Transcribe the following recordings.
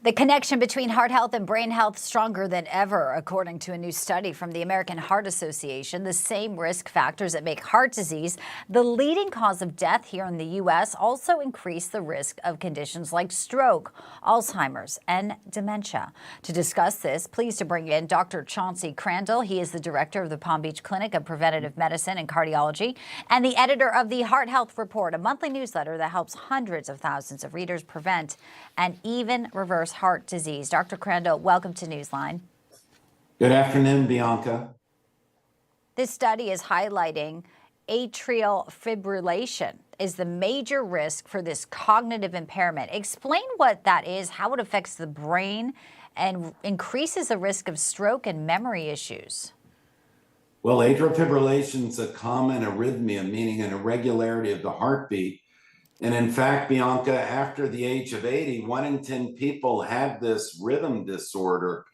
The connection between heart health and brain health stronger than ever, according to a new study from the American Heart Association. The same risk factors that make heart disease the leading cause of death here in the U.S. also increase the risk of conditions like stroke, Alzheimer's, and dementia. To discuss this, pleased to bring in Dr. Chauncey Crandall. He is the director of the Palm Beach Clinic of Preventive Medicine and Cardiology and the editor of the Heart Health Report, a monthly newsletter that helps hundreds of thousands of readers prevent and even reverse heart disease. Dr. Crandall, welcome to Newsline. Good afternoon, Bianca. This study is highlighting atrial fibrillation is the major risk for this cognitive impairment. Explain what that is, how it affects the brain, and increases the risk of stroke and memory issues. Well, atrial fibrillation is a common arrhythmia, meaning an irregularity of the heartbeat. And in fact, Bianca, after the age of 80, 1 in 10 people have this rhythm disorder.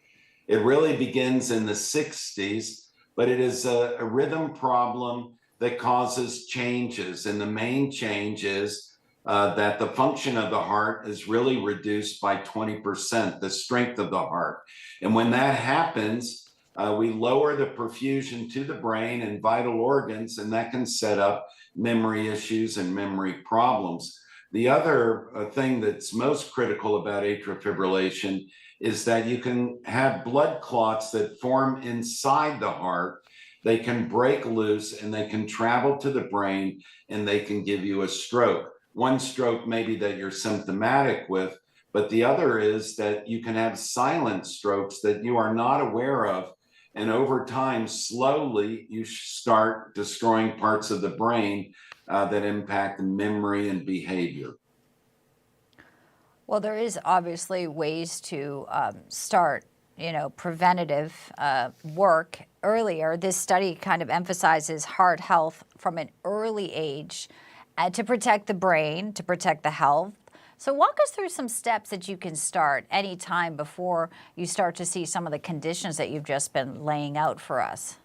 It really begins in the 60s, but it is a rhythm problem that causes changes. And the main change is that the function of the heart is really reduced by 20%, the strength of the heart. And when that happens, we lower the perfusion to the brain and vital organs, and that can set up memory issues and memory problems. The other thing that's most critical about atrial fibrillation is that you can have blood clots that form inside the heart. They can break loose and they can travel to the brain and they can give you a stroke. One stroke maybe that you're symptomatic with, but the other is that you can have silent strokes that you are not aware of. And over time, slowly, you start destroying parts of the brain that impact memory and behavior. Well, there is obviously ways to start, preventative work earlier. This study kind of emphasizes heart health from an early age to protect the brain, to protect the health. So walk us through some steps that you can start anytime before you start to see some of the conditions that you've just been laying out for us.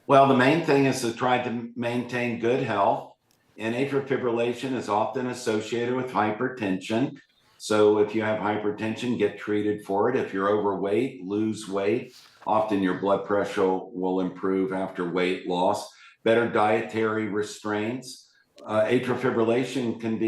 Well, the main thing is to try to maintain good health. And atrial fibrillation is often associated with hypertension. So if you have hypertension, get treated for it. If you're overweight, lose weight. Often your blood pressure will improve after weight loss. Better dietary restraints. Atrial fibrillation can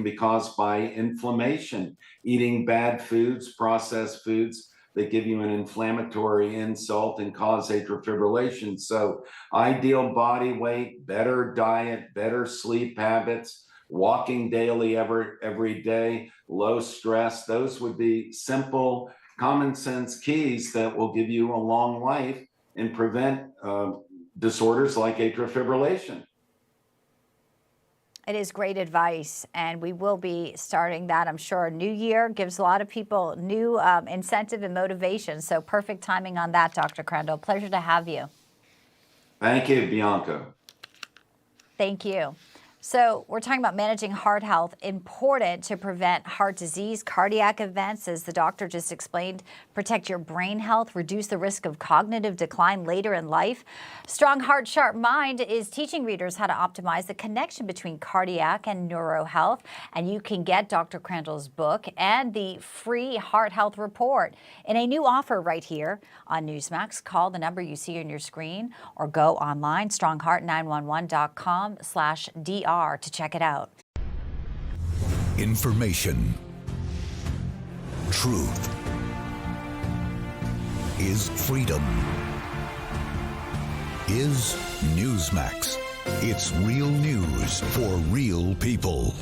be caused by inflammation, eating bad foods, processed foods that give you an inflammatory insult and cause atrial fibrillation. So ideal body weight, better diet, better sleep habits, walking daily every day, low stress. Those would be simple, common sense keys that will give you a long life and prevent disorders like atrial fibrillation. It is great advice, and we will be starting that, I'm sure. New year gives a lot of people new incentive and motivation, so perfect timing on that, Dr. Crandall. Pleasure to have you. Thank you, Bianca. Thank you. So we're talking about managing heart health, important to prevent heart disease, cardiac events, as the doctor just explained, protect your brain health, reduce the risk of cognitive decline later in life. Strong Heart, Sharp Mind is teaching readers how to optimize the connection between cardiac and neuro health. And you can get Dr. Crandall's book and the free Heart Health Report in a new offer right here on Newsmax. Call the number you see on your screen or go online, strongheart911.com/DR. to check it out. Information. Truth is freedom. Is Newsmax. It's real news for real people.